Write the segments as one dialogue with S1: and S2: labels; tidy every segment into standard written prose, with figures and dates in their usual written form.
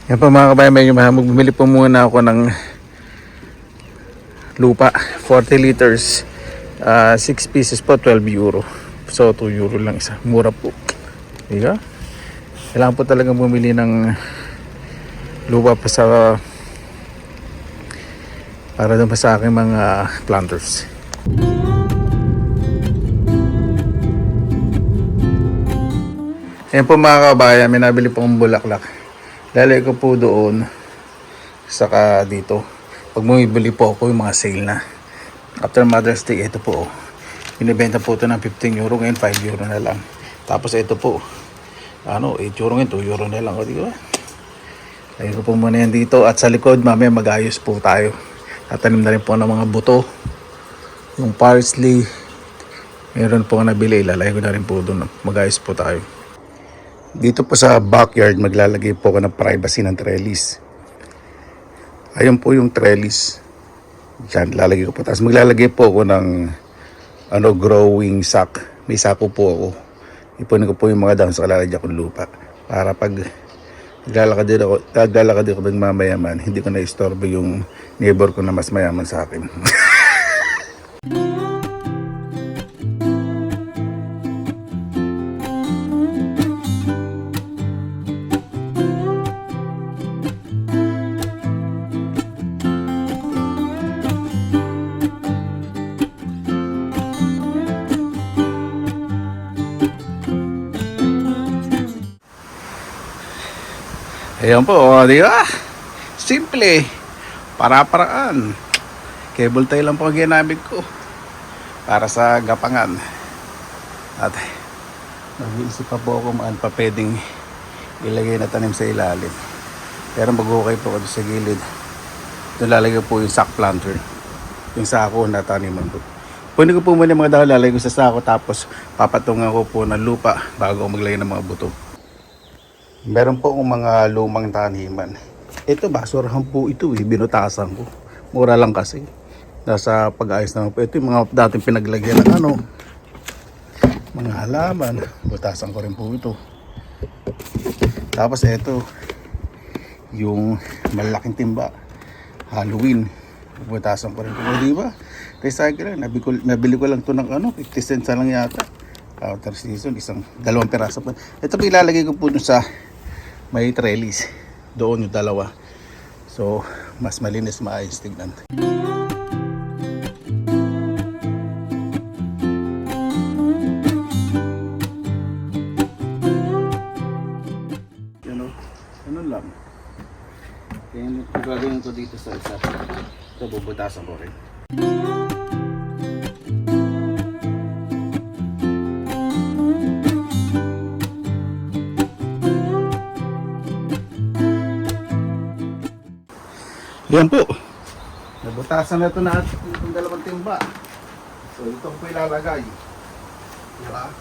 S1: Yan po mga kabayan, medyo magbumili po muna ako ng lupa, 40 liters, 6 pieces po, 12 euro. So 2 euro lang isa, mura po. Diba? Kailangan po talagang bumili ng lupa pa para doon pa sa aking mga planters. Ayan po mga kabayan, may nabili po akong bulaklak. Lalagay ko po doon saka dito. Pag bumibili po ako yung mga sale na after Mother's Day, ito po binibenta po ito ng 15 euro, ngayon 5 euro na lang. Tapos ito po 8 euro, ngayon 2 euro na lang, di ba? Lagay ko po muna yan dito. At sa likod mamaya mag-ayos po tayo. Tatanim na rin po ng mga buto, yung parsley. Meron po nabili, ilalagay ko na rin po doon. Mag-ayos po tayo. Dito po sa backyard, maglalagay po ako ng privacy ng trellis. Ayun po yung trellis. Diyan, lalagay ko po. Tapos maglalagay po ako ng growing sack. May sako po ako. Ipunin ko po yung mga dahon sa lalagyan kong lupa. Para pag naglalakad din ako ng mamayaman, hindi ko na-istorbo yung neighbor ko na mas mayaman sa akin. Ayan po, di ba? Simple. Para-paraan. Cable tie lang po ang ginamit ko para sa gapangan. At nag-iisip pa po ako maan pa pwedeng ilagay na tanim sa ilalim. Pero mag-ukay po ako sa gilid. Doon lalagay po yung sack planter. Yung sako na taniman ko. Pwede ko po muna yung mga dahon, lalagay ko sa sako, tapos papatungan ko po ng lupa bago ako maglagay ng mga buto. Meron po akong mga lumang taniman. Ito basurahan po ito, binutasan ko. Mura lang kasi. Nasa pag-ayos naman po. Ito yung mga dating pinaglagyan ng mga halaman. Butasan ko rin po ito. Tapos ito, yung malaking timba, Halloween. Butasan ko rin po. Di ba? Recycle lang. Nabili ko lang ito ng 50 cents lang yata. Counter season, dalawang piraso po. Ito po ilalagay ko po dun sa may trellis. Doon yung dalawa. So, mas malinis, maayos tignan. Ano lang. Kaya yung gagawin ko dito sa isa. Ito, bubutasan ko rin. Yan po. Nabutasan na ito na itong dalawang timba. So ito ko ilalagay. Diba?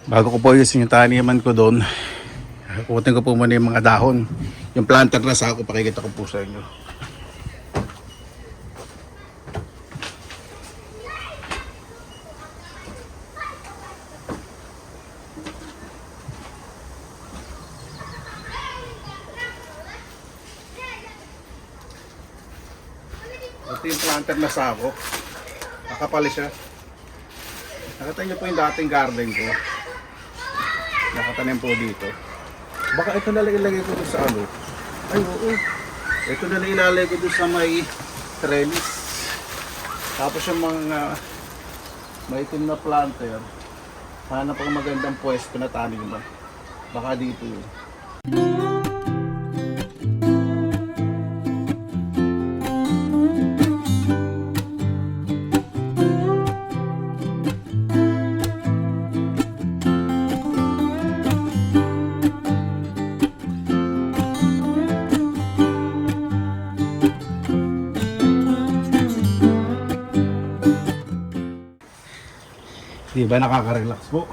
S1: Bago ko po ayusin yung taniman ko doon, kukutin ko po muna yung mga dahon. Yung planter na sako, pakikita ko po sa inyo. Ito yung planter na sako. Nakapal siya. Nakita niyo po yung dating garden ko. Nakatanim po dito. Baka ito na lang ilagay ko doon sa Ay oo. Ito na lang ilalagay ko doon sa may trellis. Tapos yung mga maitim na planter, hanap ang magandang pwesto na taniman. Baka dito yun. Diba nakaka-relax po?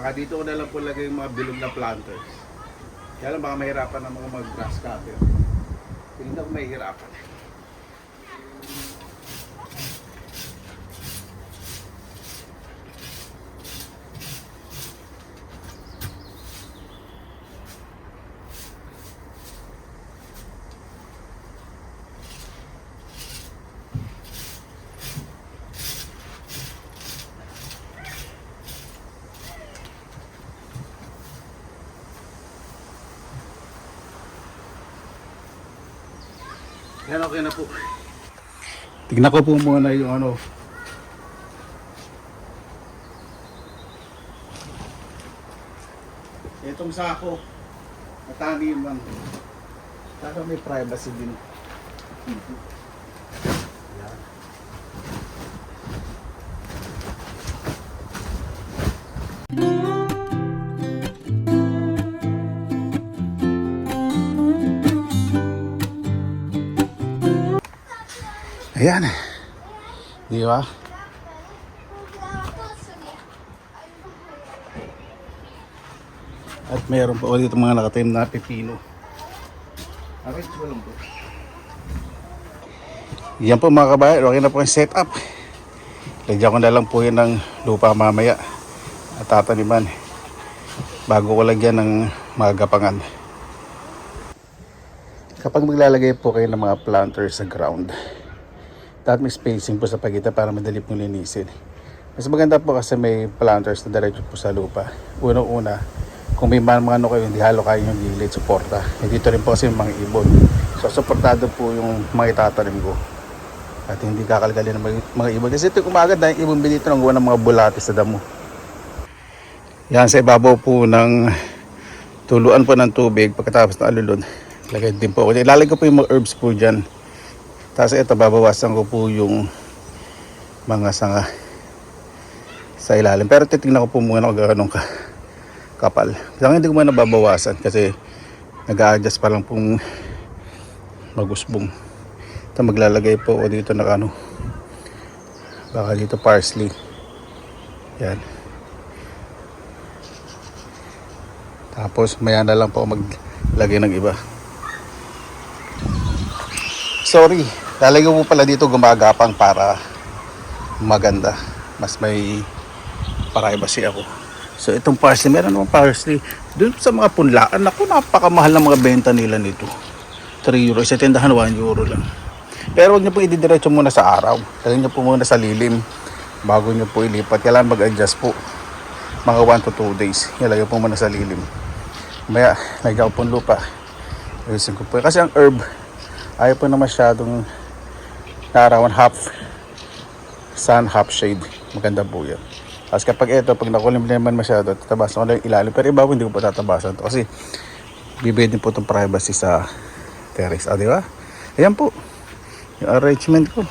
S1: Baka dito ko na lang po lagay yung mga bilog na planters. Kaya lang baka mahirapan ng mga grass cutter. Hindi ako mahihirapan. Yan, okay na po. Tignan ko po muna yung ano. Itong sako. Matangin lang. Saka may privacy din. Yan. Ayan. Di ba? At mayroon pa ulit mga nakatanim na pepino. Okay, walang po. Yan po mga kabayan. Okay na po yung setup. Lagyan ko na lang po yan ng lupa mamaya. At tataniman. Bago ko lagyan ng mga gapangan. Kapag maglalagay po kayo ng mga planters sa ground, dapat may spacing po sa pagitan para madali pong linisin. Mas maganda po kasi may planters na diretso po sa lupa. Unang-una, kung may mga ano kayo, hindi halo kayo yung gilid, suporta. Dito rin po kasi yung mga ibon. So, suportado po yung mga itatanim ko. At hindi kakalgali ng mga ibon. Kasi ito umaga dahil ibon dito ng gawa ng mga bulati sa damo. Yan sa ibabaw po ng tuluan po ng tubig pagkatapos ng alulod. Lagay din po ako. Ilalagay ko po yung mga herbs po dyan. Tapos ito, babawasan ko po yung mga sanga sa ilalim. Pero titignan ko po muna kung gano'ng kapal. Kasi hindi ko muna babawasan kasi nag-a-adjust pa lang pong magusbong. Ito, maglalagay po ako dito na ano. Baka dito parsley. Yan. Tapos maya na lang po maglagay ng iba. Sorry, lalagay ko po pala dito gumagapang para maganda. Mas may privacy ako. So itong parsley, meron naman parsley. Doon sa mga punlaan, ako napakamahal ng mga benta nila nito. 3 euro, sa tindahan 1 euro lang. Pero huwag nyo po ididiretso muna sa araw. Lagay nyo po muna sa lilim bago nyo po ilipat. Kailangan mag-adjust po. Mga 1 to 2 days. Ilagay po muna sa lilim. Maya, lagyan ko po lupa. Ayusin ko po. Kasi ang herb, ayaw po na masyadong narawan, half sun, half shade. Maganda po yan. Tapos kapag ito, pag nakulim naman masyado, tatabasan ko lang yung ilalim. Pero iba po, hindi ko po tatabasan to. Kasi bibigay din po itong privacy sa terrace. Di ba? Ayan po. Yung arrangement ko.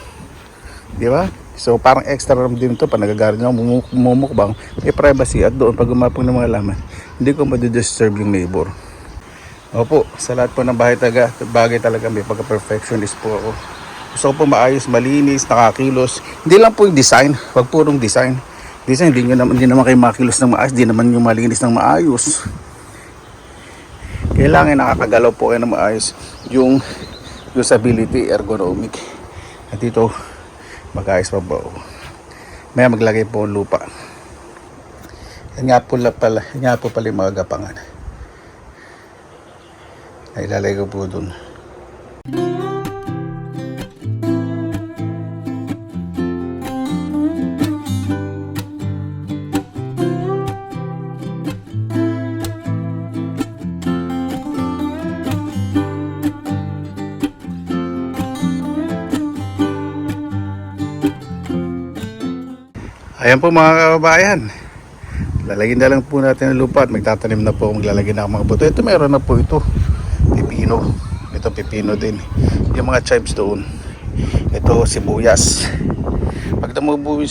S1: Di ba? So parang extra room din to. Pag nagagarin ako, mumukbang. May privacy. At doon, pag umapong ng mga laman, hindi ko madidisturb yung neighbor. Opo, sa lahat po ng bagay talaga may pagka-perfectionist po ako. Gusto ko po maayos, malinis, nakakilos. Hindi lang po yung design, wag purong design. Design, hindi naman kayo makilos ng maayos, hindi naman yung malinis ng maayos. Kailangan nakakagalaw po kayo ng maayos. Yung usability, ergonomic. At dito, mag-ayos pa ba? Maya maglagay po ng lupa. Yan nga po pala yung mga gapangan. Ay, ilalagay ko po dun. Ayan po mga kababayan. Lalagyan na lang po natin ng lupa at magtatanim na po. Maglalagyan na ako mga buto. Ito meron na po ito. Pipino. Ito pipino din. Yung mga chives doon. Ito sibuyas. Pag tumubo yung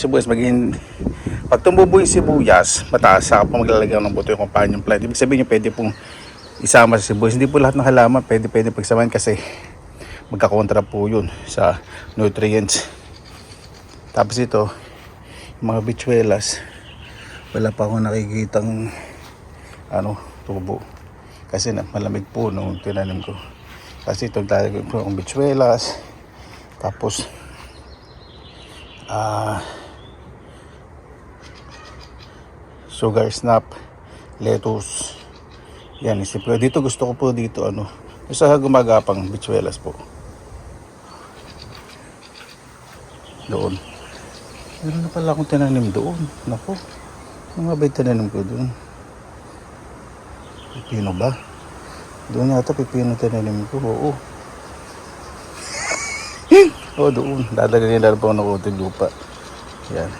S1: sibuyas, mataas sa pa maglalagyan ng buto yung companion plant. Ibig sabihin nyo pwede pong isama sa sibuyas. Hindi po lahat ng halaman pwede pagsamahin kasi magkakontra po yun sa nutrients. Tapos ito, mga bichuelas, Wala pa akong nakikitang tubo. Kasi malamig po nung tinanim ko. Kasi ito talaga ko ang bitsuelas. Tapos sugar snap, lettuce. Yan, isip ko. Dito gusto ko po dito sa gumagapang bitsuelas po. Doon. Meron na pala akong tinanim doon. Naku. Ano nga ba yung tinanim ko doon? Pipino ba? Doon yata pipino tinanim ko. Oo. Oo, doon. Dadagagin na po ng konting lupa. Yan.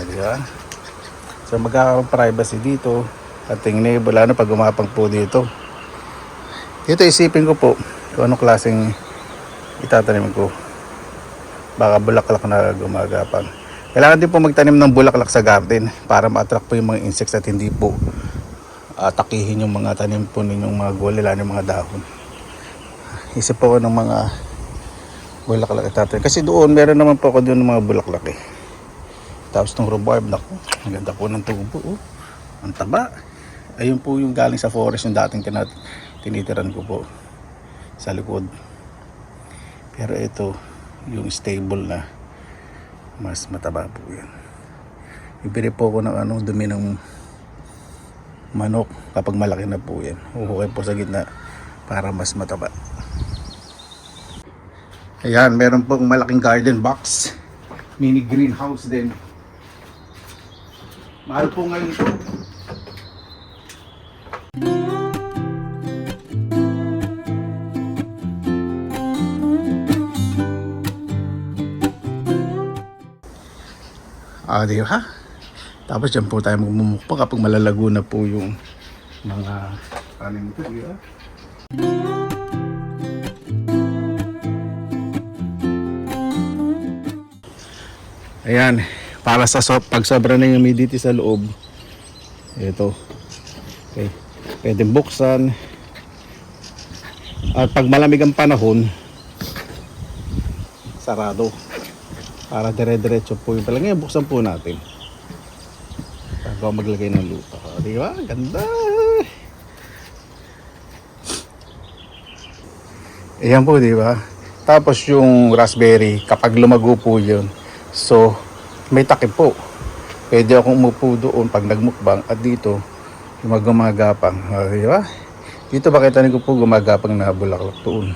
S1: Diba? So magkakaroon privacy dito. At tingin wala na pag gumapang po dito. Dito isipin ko po kung anong klaseng itatanim ko. Baka bulaklak na gumagapang. Kailangan din po magtanim ng bulaklak sa garden para ma-attract po yung mga insects at hindi po atakihin yung mga tanim po ninyong mga gulay, lalo yung mga dahon. Isip po ako ng mga bulaklak itatanim. Kasi doon, meron naman po ako doon ng mga bulaklak eh. Tapos itong rhubarb, naku, ang ganda po ng tubo. Oh. Ang taba. Ayun po yung galing sa forest yung dating tinitiran ko po sa likod. Pero ito, yung stable na mas mataba po yan. Bibili po ako ng dumi ng manok kapag malaki na po yan. Uhukay po sa gitna para mas mataba. Ayan, meron pong malaking garden box. Mini greenhouse din. Mahal po ngayon ito. Di ba? Tapos dyan po tayo magmumukpa kapag malalago na po yung mga tanim ito, di ba? Ayan, para sa pag sobra na yung humidity sa loob, ito, okay, pwedeng buksan. At pag malamig ang panahon, sarado. Para dire-diretso po yung pala. Ngayon, buksan po natin. Bago maglagay ng lupa. Di ba? Ganda! Ayan po, di ba? Tapos yung raspberry, kapag lumago po yun, so, may takip po. Pwede akong umupo doon pag nagmukbang at dito, gumagapang. Di ba? Dito bakit ko po gumagapang na bulaklak doon.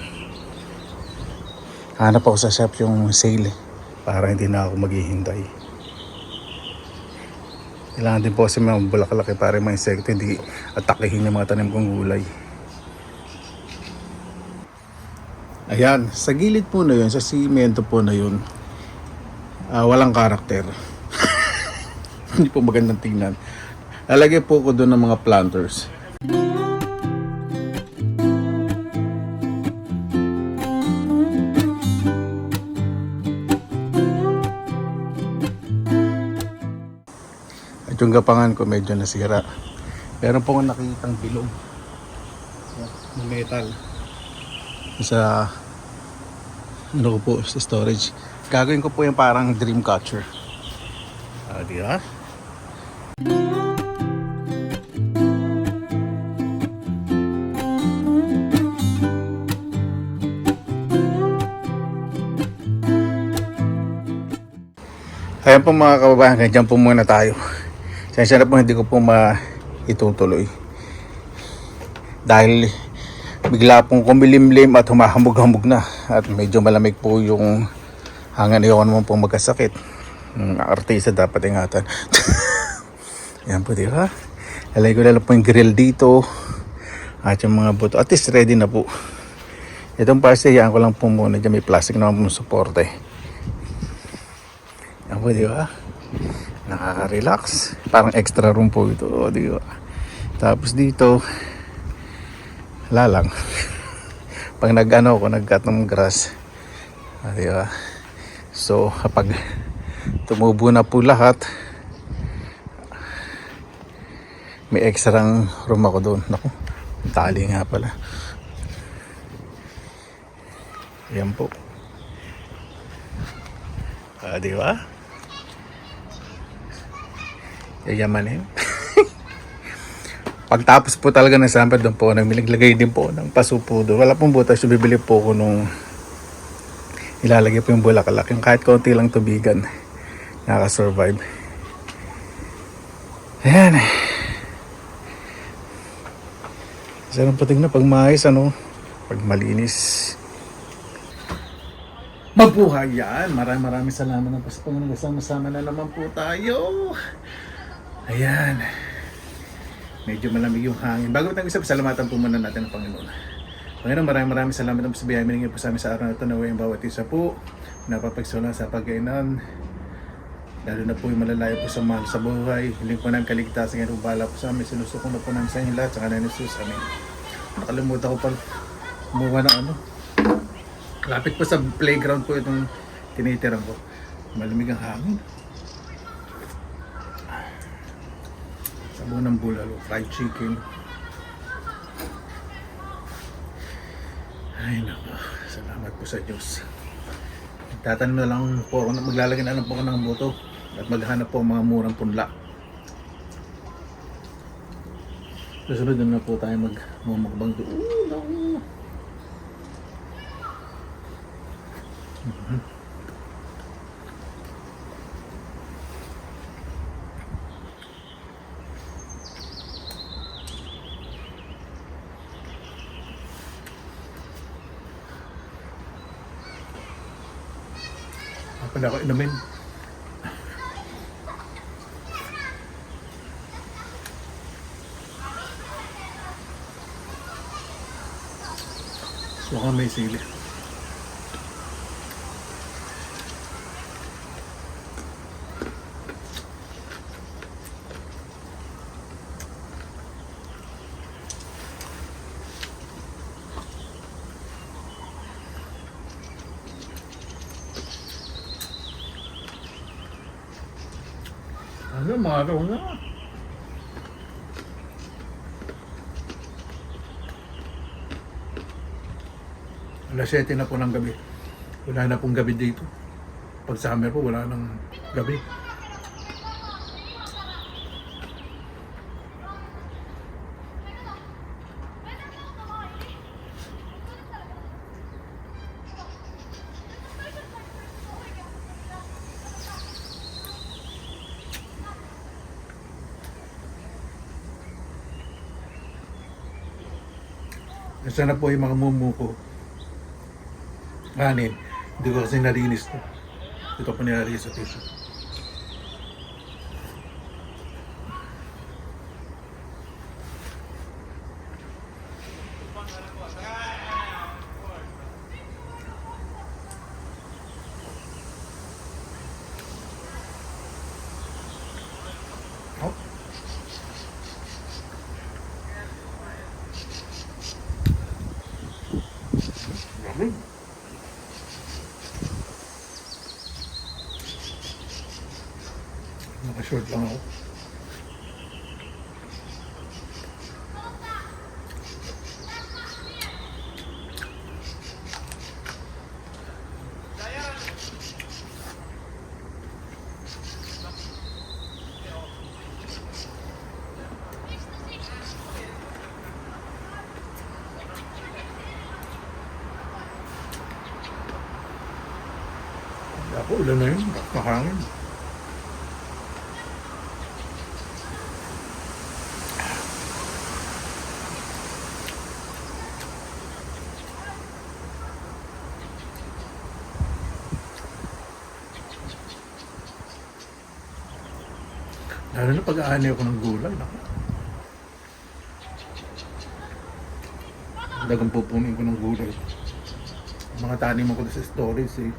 S1: Hanap ako sa shop yung sale para hindi na ako maghihintay. Kailangan din po kasi mga bulaklak para mga insekto hindi atakihin yung mga tanim kong gulay. Ayan, sa gilid po na yun, sa simento po na yun, walang karakter. Hindi po magandang tingnan. Lalagay po ko doon ng mga planters. At yung gapangan ko medyo nasira. Meron po akong nakikitang bilog ng metal sa ko po sa storage. Gagawin ko po yung parang dream catcher. Di ba? Ayan po mga kababayan, ganyan po muna tayo. Sensya na po hindi ko po maitutuloy. Dahil bigla pong kumilimlim at humahambog-hambog na. At medyo malamig po yung hangin. Ayoko naman pong magkasakit. Artista dapat ingatan. Ayan po, di ba? Lalagay ko na lang po yung grill dito. At yung mga buto. At least ready na po. Itong parse, yan ko lang po muna. Diyan may plastic naman po suporte. Ayan po, di ba? Nakaka-relax. Parang extra room po ito, di ba? Tapos dito, wala lang. Pag nag-cut ng grass, di ba? So, kapag tumubo na po lahat, may extrang room ako doon. Naku, tali nga pala. Ayan po. Di ba? Yayamanin. Pagtapos po talaga ng summer, doon po naglagay din po ng pasupo doon. Wala pong butas, so bibili po ko nung ilalagay po yung bulaklak. Yung kahit konti lang tubigan, nakasurvive. Ayan. Sarang patig na pag maayos, ano, pag malinis. Mabuhay yan. Maraming salamat na po sa Panginoon. Kasama-sama na naman po tayo. Ayan. Medyo malamig yung hangin. Bago tayo isa, pasalamatan po muna natin ang Panginoon. Panginoon, maraming salamat na po sa biyaya minigay po sa amin sa araw na ito. Naway ang bawat isa po napapagsulan sa pagkainan. Lalo na po yung malalayo po sa mahal sa buhay. Hiling po ng kaligtasan ngayon bala po sa amin. Sinusukong na po namin sa inyo lahat. Sa kanan ni Jesus. Amen. Nakalimutan ko pa kumuha ng ano. Lapit po sa playground po itong tinitiran ko. Malamig ang hangin. Sabaw ng bulalo, fried chicken. Ay naku, salamat po sa Diyos. Tatanim na lang po ako, maglalagay na lang po ako ng buto at maghanap po mga murang punla. Susunod na po tayo magmumukbang doon. Pala ako inumin. Baka may sili. Ano, maraw na. Alas 7 na po ng gabi. Wala na pong gabi dito. Pag summer po, wala nang gabi. Sana po yung mga mumuko. Kanin. Hindi ko kasi nalinis to. Ito po nilalagay sa tissue. Oh. Grabe. Naka-short lang ako. Ako, ulan na yun. Mahangin. Lalo na pag-aani ako ng gulay. Naku. Dagang pupunin ko ng gulay. Mga tanim ako sa storage eh.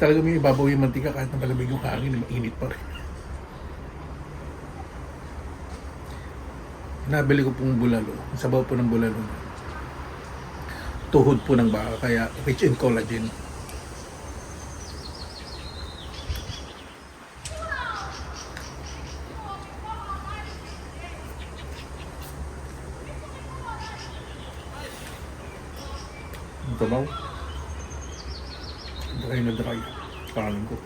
S2: talaga may ibabaw yung mantika kahit na malamig yung hangin, mainit pa rin. Nabili ko pong bulalo. Ang sabaw po ng bulalo. Tuhod po ng baka, kaya rich in collagen. Ang sabaw. Dry na dry. Kanin ko.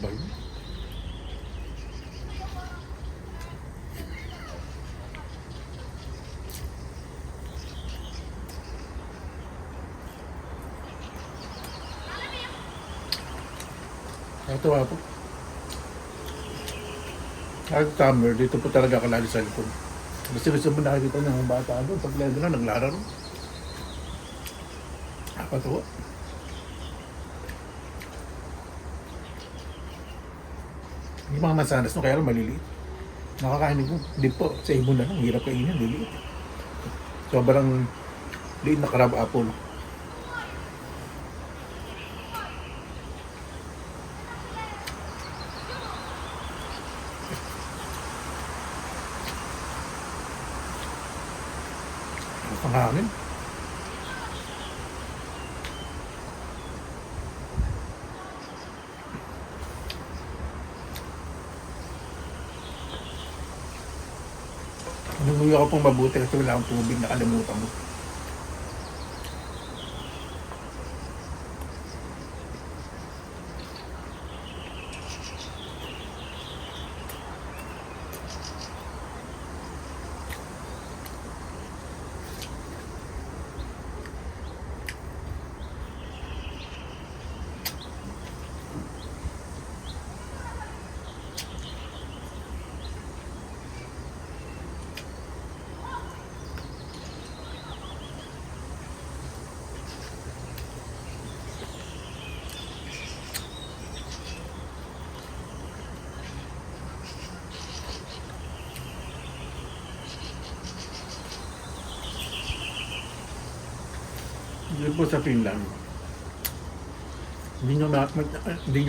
S2: Ba yun? Nakatawa po. Kahit summer, dito po talaga ako lagi sa likod. Basta gusto mo nakikita ng mga bata doon, sa playground, naglalaro. Nakatawa. Yung mga mansanas no, kaya lang maliliit. Nakakainin ko. Di po, sa ibon na lang. Hirap kainin, liliit. Sobrang liit na crab apple. Ang hangin. Numuyo ako pong mabuti kasi wala akong tubig, nakalimutan mo. Doon po sa Finland, hindi nyo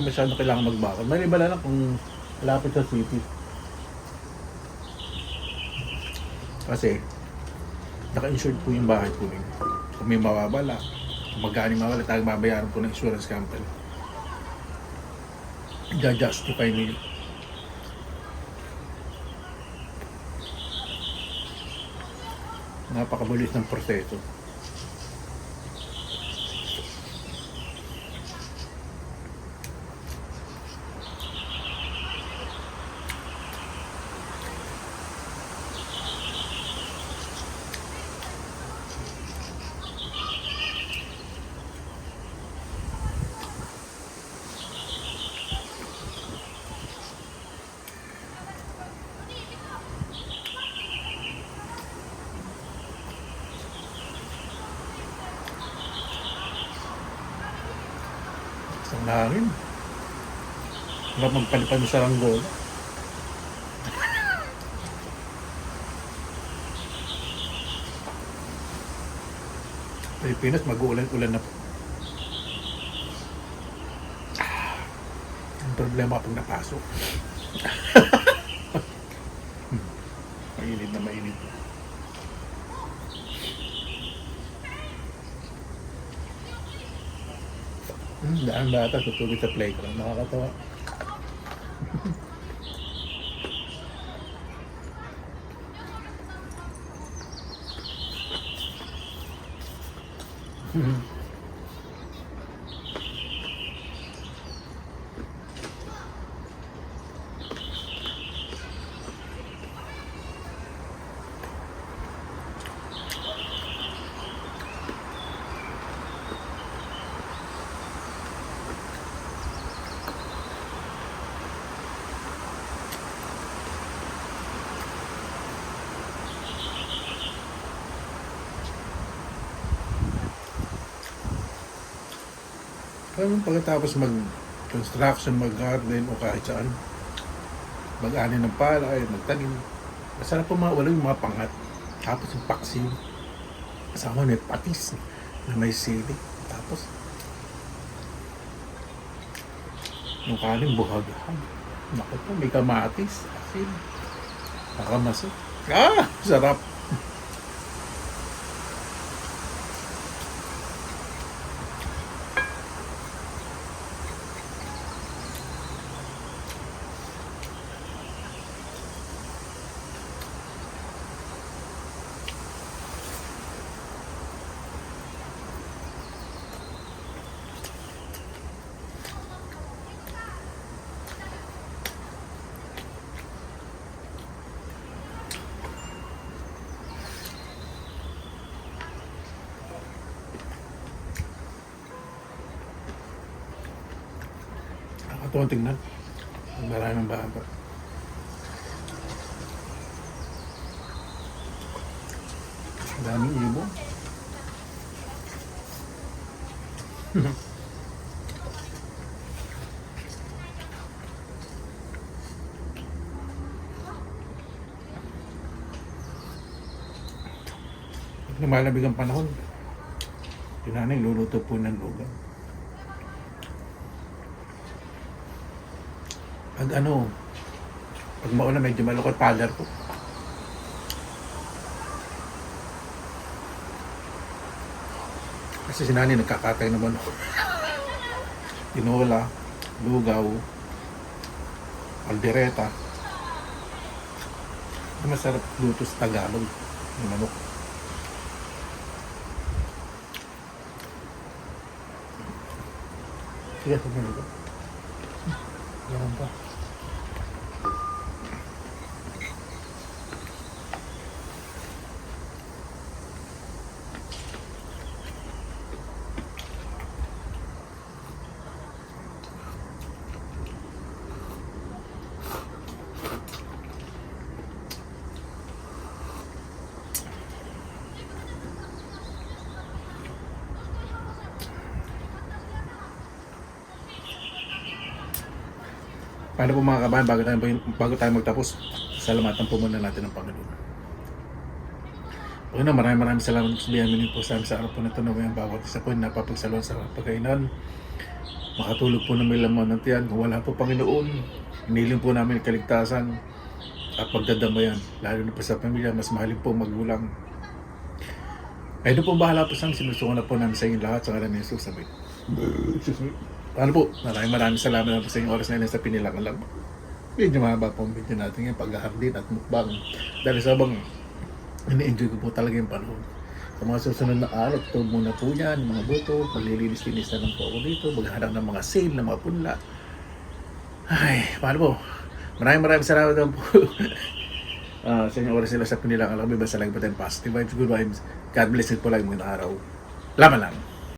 S2: masyadong kailangan magbakod. Malibala lang kung malapit sa city. Kasi, naka-insured po yung bahay po ninyo. Kung may mawawala, kung magkano yung mawawala, talagang babayaran po ng insurance company. I-justify nyo. Napakabilis ng proseso. Isang hangin. Harap magpalipan sa Ranggola. Pilipinas, mag-uulan-ulan na po. Ang problema pag napasok. Mainit na mainit. Daan bata tutulog sa playground. Nakakatawa. Kaya pagkatapos mag-construction, mag-garden o kahit saan, mag-ani ng palay, magtanim, masarap po wala yung mga pangat. Tapos yung paksiw, kasama may patis na may sili. Tapos, yung kanin buhag-hag. Naku po, may kamatis, asin, nakamaso. Sarap! Nakakatuwang tingnan. Ang maraming bata. Ang daming ibon. Pag lumalamig ang panahon, yung nanay luluto po ng lugaw. Pag maulan medyo malukot pader po. Kasi si nanay nagkakatay naman ako. Tinola, lugaw, aldereta. Masarap luto sa Tagalog yung manok. Sige, sabi nito. Yan pa. Paano po mga kabayan, bago tayo magtapos, salamatan po muna natin ng Panginoon. Una, maraming salamat po sa biyaya po sa amin sa araw po na ito na may bawat isa po napapagsalon sa pagkainan. Makatulog po na may laman ng tiyan. Kung wala po Panginoon, iniling po namin kaligtasan at pagdadamayan. Lalo na po sa pamilya, mas mahalin po magulang. Ay doon po bahala po sa amin, sinusuko na po namin sa inyo lahat sa ngalan ni Jesus. Sabi. Ano po, maraming salamat na po sa inyong oras na yun sa pinilangan lang. Medyo mahaba po ang video natin ngayon, paghahardin at mukbang. Dahil sabang ini-enjoy ko po talaga yung panahon. Sa mga susunod na araw, ito muna po yan, mga buto, maglilinis-linis na lang po ako dito, maghanap ng mga sale, ng mga punla. Ay, paano po? Maraming salamat po sa inyong oras nila sa pinilangan lang. Basta lang po tayo positive vibes, good vibes. God bless it po lang mga araw. Laban lang!